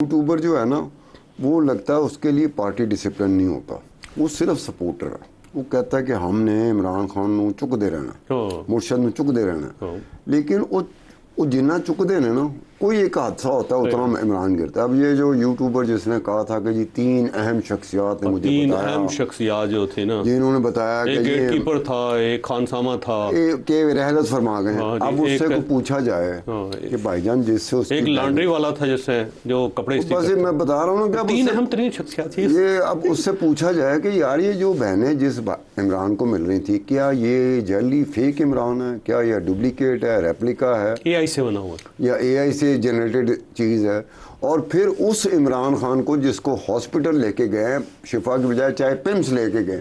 YouTuber जो है ना वो लगता है उसके लिए पार्टी डिसिप्लिन नहीं होता, वो सिर्फ सपोर्टर है। वो कहता है कि हमने इमरान खान ਨੂੰ ਚੁੱਕਦੇ ਰਹਿਣਾ, ਮੁਰਸ਼ਦ ਨੂੰ ਚੁੱਕਦੇ ਰਹਿਣਾ, लेकिन वो जितना चुकते हैं ना कोई एक हादसा होता है उतना इमरान गिरता है। अब ये जो यूट्यूबर जिसने कहा था कि जी 3 अहम शख्सियात ने मुझे बताया, 3 अहम शख्सियात जो थे ना, जिन्होंने बताया कि एक गेटकीपर था, एक खानसामा था, के रहलत फरमा गए हैं। अब उससे को पूछा जाए कि भाईजान जिससे एक लॉन्ड्री वाला था जिससे जो कपड़े बस मैं बता रहा हूँ ना कि 3 अहम तरीन शख्सियात थी ये। अब उससे पूछा जाए कि यार ये जो बहनें जिस इमरान को मिल रही थी, क्या ये जली फेक इमरान है, क्या ये डुप्लीकेट है, रेप्लिका है, AI से बना हुआ या AI से जनरेटेड चीज़ है? और फिर उस इमरान खान को जिसको हॉस्पिटल लेके गए शिफा की बजाय चाहे पिम्स लेके गए,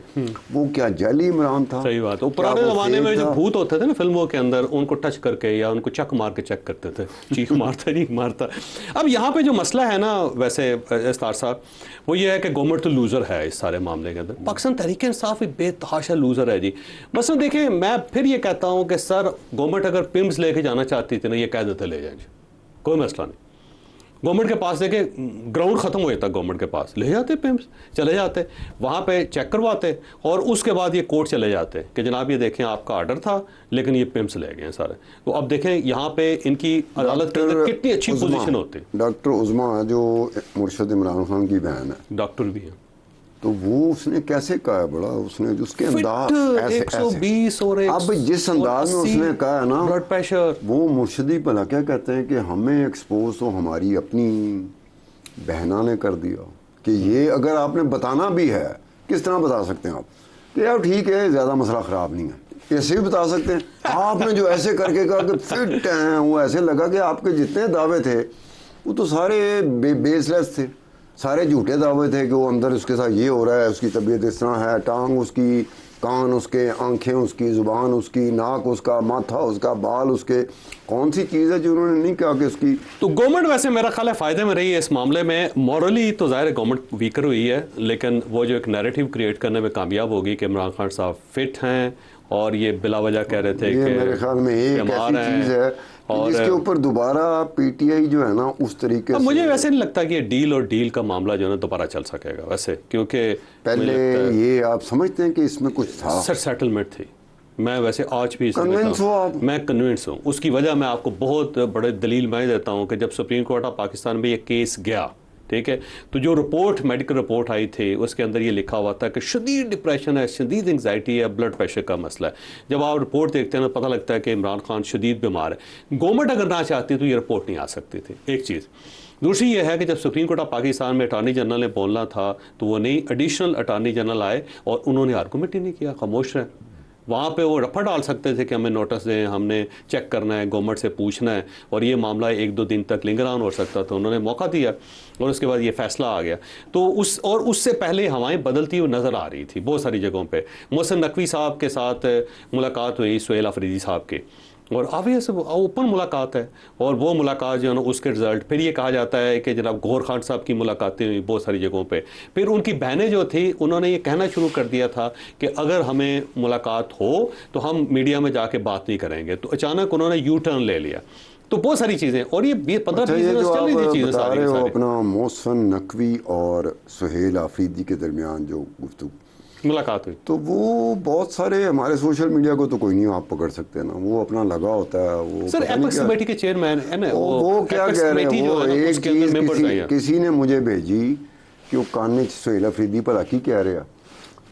वो क्या जली इमरान था? सही बात है। पुराने ज़माने में जो भूत होते थे ना फिल्मों के अंदर, उनको टच करके या उनको चक मार के चेक करते थे, चीख मारता नहीं मारता। अब यहाँ पे जो मसला है ना वैसे इस्तार साहब, वो ये है कि गवर्नमेंट तो लूज़र है इस सारे मामले के अंदर। पाकिस्तान तहरीक इंसाफ एक बेतहाशा लूज़र है जी। बस देखिए, मैं फिर ये कहता हूँ कि सर गवर्नमेंट अगर पिम्स लेके जाना चाहती थी ना, ये कह देते ले जाएंगे, कोई मसला नहीं। गवर्नमेंट के पास देखे ग्राउंड ख़त्म हो जाता, गवर्नमेंट के पास ले जाते पिम्स, चले जाते वहाँ पे चेक करवाते और उसके बाद ये कोर्ट चले जाते कि जनाब ये देखें आपका आर्डर था लेकिन ये पिम्स ले गए सारे। तो अब देखें यहाँ पे इनकी अदालत के अंदर कितनी अच्छी पोजीशन होती। डॉक्टर उज़मा जो मुर्शद इमरान खान की बहन है, डॉक्टर भी है, तो वो उसने कैसे कहा है बड़ा, उसने उसके अंदाज ऐसे 120 और अब जिस अंदाज में उसने कहा है ना, ब्लड प्रेशर, वो मुर्शदी भला क्या कहते हैं कि हमें एक्सपोज तो हमारी अपनी बहना ने कर दिया कि ये अगर आपने बताना भी है, किस तरह बता सकते हैं आप कि यार ठीक है ज़्यादा मसला ख़राब नहीं है, ऐसे भी बता सकते हैं। आपने जो ऐसे करके कहा कि फिट हैं, वो ऐसे लगा कि आपके जितने दावे थे वो तो सारे बेसलेस थे, सारे झूठे दावे थे कि वो अंदर उसके साथ ये हो रहा है, उसकी तबीयत इस तरह है, टांग उसकी, कान उसके, आंखें उसकी, ज़ुबान उसकी, नाक उसका, माथा उसका, बाल उसके, कौन सी चीज़ है जो उन्होंने नहीं कहा कि उसकी। तो गवर्नमेंट वैसे मेरा ख्याल है फ़ायदे में रही है इस मामले में। मॉरली तो ज़ाहिर है गवर्नमेंट वीकर हुई है, लेकिन वो जो एक नैरेटिव क्रिएट करने में कामयाब होगी कि इमरान खान साहब फिट हैं और ये बिला वजह कह रहे थे कि मेरे ख्याल में एक ऐसी चीज़ है और जिसके ऊपर दोबारा PTI जो है ना उस तरीके से। मुझे वैसे नहीं लगता कि ये डील और डील का मामला जो है ना दोबारा चल सकेगा वैसे, क्योंकि पहले ये आप समझते हैं कि इसमें कुछ था सर, सेटलमेंट थी। मैं वैसे आज भी कन्विंस हो आप? मैं कन्विंस हूँ। उसकी वजह मैं आपको बहुत बड़े दलील मैं देता हूँ कि जब सुप्रीम कोर्ट ऑफ पाकिस्तान में ये केस गया, ठीक है, तो जो रिपोर्ट मेडिकल रिपोर्ट आई थी उसके अंदर ये लिखा हुआ था कि शदीद डिप्रेशन है, शदीद एंग्जाइटी है, ब्लड प्रेशर का मसला है। जब आप रिपोर्ट देखते हैं ना पता लगता है कि इमरान खान शदीद बीमार है। गवर्नमेंट अगर ना चाहती तो ये रिपोर्ट नहीं आ सकती थी, एक चीज़। दूसरी ये है कि जब सुप्रीम कोर्ट ऑफ पाकिस्तान में अटार्नी जनरल ने बोलना था तो वो नहीं, एडिशनल अटार्नी जनरल आए और उन्होंने आर्गूमेंट ही नहीं किया, खामोश रहे। वहाँ पे वो रफा डाल सकते थे कि हमें नोटिस दें, हमने चेक करना है, गवर्नमेंट से पूछना है, और ये मामला 1-2 दिन तक लिंगर ऑन हो सकता था। उन्होंने मौका दिया और उसके बाद ये फैसला आ गया। तो उससे पहले हवाएं बदलती हुई नज़र आ रही थी बहुत सारी जगहों पे। मोहसिन नकवी साहब के साथ मुलाकात हुई, सुहेल अफरीदी साहब की, और ऑब्वियस ओपन मुलाकात है, और वो मुलाकात जो है ना उसके रिज़ल्ट फिर ये कहा जाता है कि जनाब गौहर खान साहब की मुलाकातें हुई बहुत सारी जगहों पे। फिर उनकी बहनें जो थी उन्होंने ये कहना शुरू कर दिया था कि अगर हमें मुलाकात हो तो हम मीडिया में जाके बात नहीं करेंगे। तो अचानक उन्होंने यू टर्न ले लिया। तो बहुत सारी चीज़ें, और ये 15-20 दिन चल रही थी चीज़ें सारी। अपना मोहसिन नकवी और सुहेल आफरीदी के दरमियान जो गुफ्तगू मुलाकात हुई, तो वो बहुत सारे हमारे सोशल मीडिया को तो कोई नहीं आप पकड़ सकते ना, वो अपना लगा होता है। वो सर एपेक्स कमेटी के चेयरमैन है ना, वो क्या कह रहे हैं, वो एक चीज़ किसी ने मुझे भेजी कि वो काने सुहेल अफरीदी पर आकी कह रहे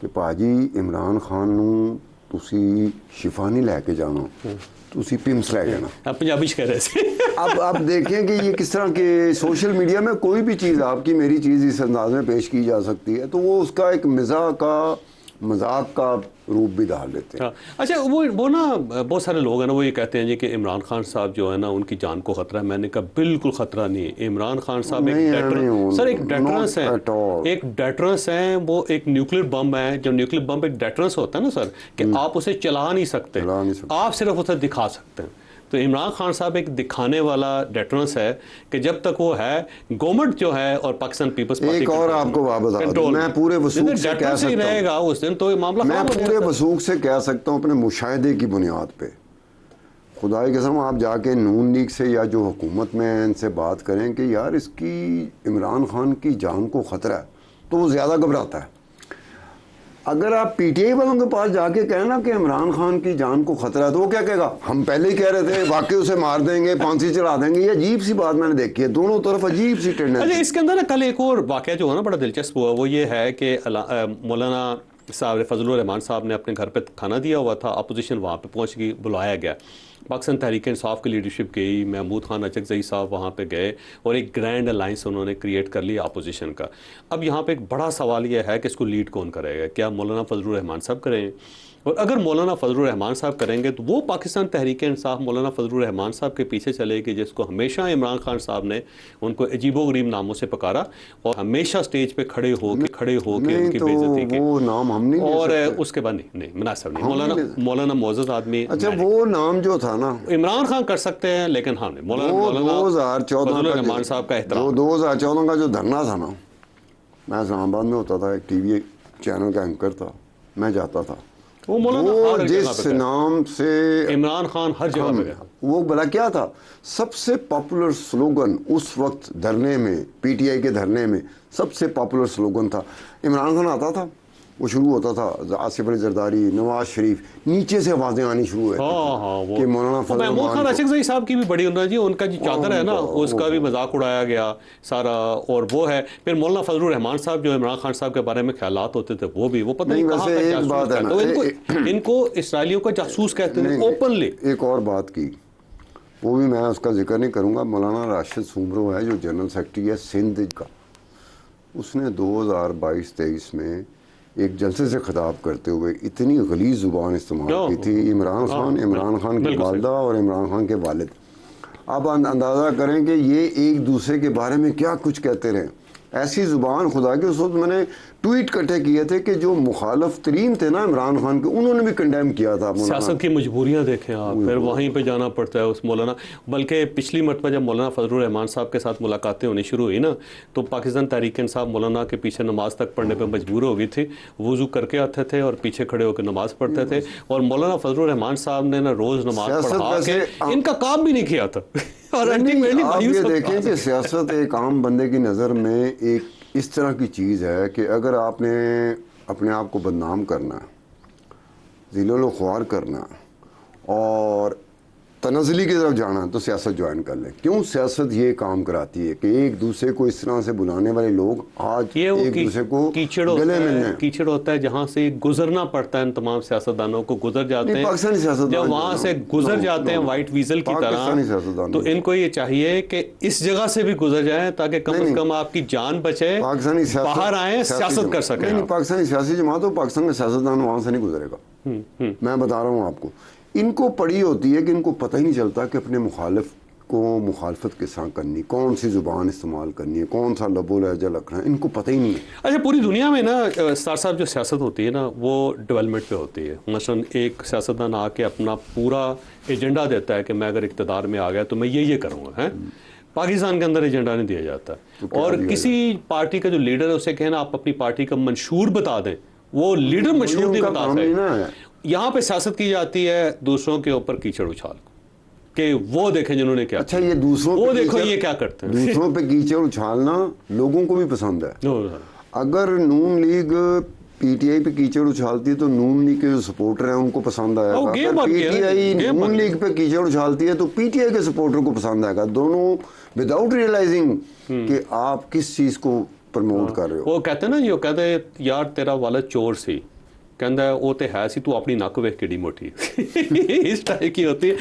कि पाजी इमरान खान नूं तुसी शिफा नहीं लैके जाना, तुसी पिम्स लै जाना। आप पंजाबी कह रहे थे। अब देखें कि ये किस तरह के सोशल मीडिया में कोई भी चीज़ आपकी मेरी चीज़ इस अंदाज में पेश की जा सकती है, तो वो उसका एक मजाक का रूप भी डाल लेते हैं। अच्छा, वो ना बहुत सारे लोग हैं ना वो ये कहते हैं जी कि इमरान खान साहब जो है ना उनकी जान को ख़तरा है। मैंने कहा बिल्कुल ख़तरा नहीं है। इमरान खान साहब एक डेटरेंस है, एक डेटरेंस है, वो एक न्यूक्लियर बम है। जब न्यूक्लियर बम एक डेटरेंस होता है ना सर, कि आप उसे चला नहीं सकते, आप सिर्फ उसे दिखा सकते हैं। तो इमरान खान साहब एक दिखाने वाला डेटरेंस है कि जब तक वो है गवर्नमेंट जो है और पाकिस्तान पीपल्स पार्टी एक और आपको बात बता दूं, मैं पूरे वसूख से कह सकता हूं, रहेगा उस दिन तो ये मामला मैं पूरे वसूख से कह सकता हूं अपने मुशाहिदे की बुनियाद पे خدا کی قسم آپ جا کے نون لیگ سے یا جو حکومت میں ان سے بات کریں کہ یار اس کی عمران خان کی جان کو خطرہ ہے تو وہ زیادہ گھبراتا ہے. اگر آپ پی ٹی آئی والوں کے پاس جا کے کہیں نا کہ عمران خان کی جان کو خطرہ ہے تو وہ کیا کہے گا ہم پہلے ہی کہہ رہے تھے واقعی اسے مار دیں گے پھانسی چڑھا دیں گے. یہ عجیب سی بات میں نے دیکھی ہے دونوں طرف عجیب سی ٹینڈنسی. اچھا اس کے اندر نا کل ایک اور واقعہ جو ہے نا بڑا دلچسپ ہوا وہ یہ ہے کہ مولانا صاحب فضل الرحمان صاحب نے اپنے گھر پہ کھانا دیا ہوا تھا, اپوزیشن وہاں پہ پہنچ گئی, بلایا گیا, پاکستان تحریک انصاف کی لیڈرشپ گئی, محمود خان اچکزئی صاحب وہاں پہ گئے اور ایک گرینڈ الائنس انہوں نے کریٹ کر لیا اپوزیشن کا. اب یہاں پہ ایک بڑا سوال یہ ہے کہ اس کو لیڈ کون کرے گا, کیا مولانا فضل الرحمان صاحب کریں؟ اور اگر مولانا فضل الرحمان صاحب کریں گے تو وہ پاکستان تحریک انصاف مولانا فضل الرحمان صاحب کے پیچھے چلے گی جس کو ہمیشہ عمران خان صاحب نے ان کو عجیب و غریب ناموں سے پکارا اور ہمیشہ سٹیج پہ کھڑے ہو کے ان کی بےعزتی کی. وہ نام ہم نہیں اور اس کے بعد نہیں مناسب نہیں, مولانا معزز آدمی. اچھا وہ نام جو تھا نا عمران خان کر سکتے ہیں لیکن ہاں مولانا 2014 الرحمان صاحب کا احترام. 2014 کا جو دھرنا تھا نا, میں اسلام آباد میں ہوتا تھا, ایک ٹی وی چینل کا اینکر تھا, میں جاتا تھا. وہ جس نام سے عمران خان ہر جگہ پہ گیا, وہ بلا کیا تھا سب سے پاپولر سلوگن اس وقت دھرنے میں, پی ٹی آئی کے دھرنے میں سب سے پاپولر سلوگن تھا عمران خان آتا تھا, وہ شروع ہوتا تھا آصف علی زرداری, نواز شریف, نیچے سے آوازیں آنی شروع ہوئی کہ مولانا فضل محمود خان اچکزئی صاحب کی بھی بڑی جی ان کا جو چادر ہے نا اس کا بھی مذاق اڑایا گیا سارا. اور وہ ہے پھر مولانا فضل الرحمان صاحب جو عمران خان صاحب کے بارے میں خیالات ہوتے تھے وہ بھی, وہ پتہ نہیں کہاں کا جاسوس کہتے ہیں, ان کو اسرائیلیوں کا جاسوس کہتے ہیں اوپنلی. ایک اور بات کی, وہ بھی میں اس کا ذکر نہیں کروں گا, مولانا راشد سومرو ہے جو جنرل سیکرٹری ہے سندھ کا, اس نے 2022-23 میں ایک جلسے سے خطاب کرتے ہوئے اتنی غلیظ زبان استعمال کی تھی عمران خان کی والدہ اور عمران خان کے والد. آپ اندازہ کریں کہ یہ ایک دوسرے کے بارے میں کیا کچھ کہتے رہے, ایسی زبان خدا کی. اس وقت میں نے ٹویٹ کٹھے کیے تھے کہ جو مخالف ترین تھے نا عمران خان کے, انہوں نے بھی کنڈیم کیا تھا. سیاست کی مجبوریاں دیکھیں آپ, پھر وہیں پہ جانا پڑتا ہے اس مولانا. بلکہ پچھلی مرتبہ جب مولانا فضل الرحمان صاحب کے ساتھ ملاقاتیں ہونی شروع ہوئی نا تو پاکستان تحریک انصاف مولانا کے پیچھے نماز تک پڑھنے پہ مجبور ہو گئی تھی. وضو کر کے آتے تھے اور پیچھے کھڑے ہو کے نماز پڑھتے تھے, اور مولانا فضل الرحمان صاحب نے نا روز نماز پڑھا کے ان کا کام بھی نہیں کیا تھا. اور آپ یہ دیکھیں کہ سیاست ایک عام بندے کی نظر میں ایک اس طرح کی چیز ہے کہ اگر آپ نے اپنے آپ کو بدنام کرنا ہے, ذلیل و خوار کرنا اور تنزلی کی طرف جانا تو سیاست جوائن کر لیں. کیوں سیاست یہ کام کراتی ہے کہ ایک دوسرے کو اس طرح سے بلانے والے لوگ آج ایک دوسرے کو گلے ملنے. کیچڑ ہوتا ہے جہاں سے گزرنا پڑتا ہے ان تمام سیاستدانوں کو, گزر جاتے ہیں پاکستانی سیاستدان جب وہاں سے گزر جاتے ہیں وائٹ ویزل کی طرح, تو ان کو یہ چاہیے کہ اس جگہ سے بھی گزر جائیں تاکہ کم از کم آپ کی جان بچے, باہر آئیں سیاست کر سکیں. نہیں پاکستانی سیاسی جماعت ہو, پاکستان کا سیاستدان وہاں سے نہیں گزرے گا. میں بتا رہا ہوں آپ کو, ان کو پڑی ہوتی ہے کہ ان کو پتہ ہی نہیں چلتا کہ اپنے مخالف کو مخالفت کے ساتھ کرنی, کون سی زبان استعمال کرنی ہے, کون سا لب و لہجہ رکھنا ہے, ان کو پتہ ہی نہیں ہے. اچھا پوری دنیا میں نا سار صاحب جو سیاست ہوتی ہے نا وہ ڈیولپمنٹ پہ ہوتی ہے. مثلا ایک سیاستدان آ کے اپنا پورا ایجنڈا دیتا ہے کہ میں اگر اقتدار میں آ گیا تو میں یہ کروں گا. پاکستان کے اندر ایجنڈا نہیں دیا جاتا, اور کسی پارٹی کا جو لیڈر ہے اسے کہنا آپ اپنی پارٹی کا منشور بتا دیں, وہ لیڈر مشہور نہیں بتا سکتے. یہاں پہ سیاست کی جاتی ہے دوسروں کے اوپر کیچڑ اچھال کہ وہ دیکھیں جنہوں نے کیا. اچھا یہ دوسروں وہ دیکھو یہ کیا کرتے ہیں. دوسروں پہ کیچڑ اچھالنا لوگوں کو بھی پسند ہے. اگر نون لیگ پی ٹی آئی پہ کیچڑ اچھالتی ہے تو نون لیگ کے جو سپورٹر ہیں ان کو پسند آئے گا. اگر P T I known league پہ کیچڑ اچھالتی ہے تو پی ٹی آئی کے سپورٹر کو پسند آئے گا. دونوں وداؤٹ ریئلائزنگ کہ آپ کس چیز کو پروموٹ کر رہے ہو. وہ کہتے ہیں نا, یہ کہتے ہیں یار تیرا والد چور سی, ਕਹਿੰਦਾ ਉਹ ਤੇ ਹੈ ਸੀ ਤੂੰ ਆਪਣੀ ਨੱਕ ਵੇਖ ਕਿੱਡੀ ਮੋਟੀ ਇਸ ਟਾਈਪ ਕੀ ਹੋਤੀ ਹੈ.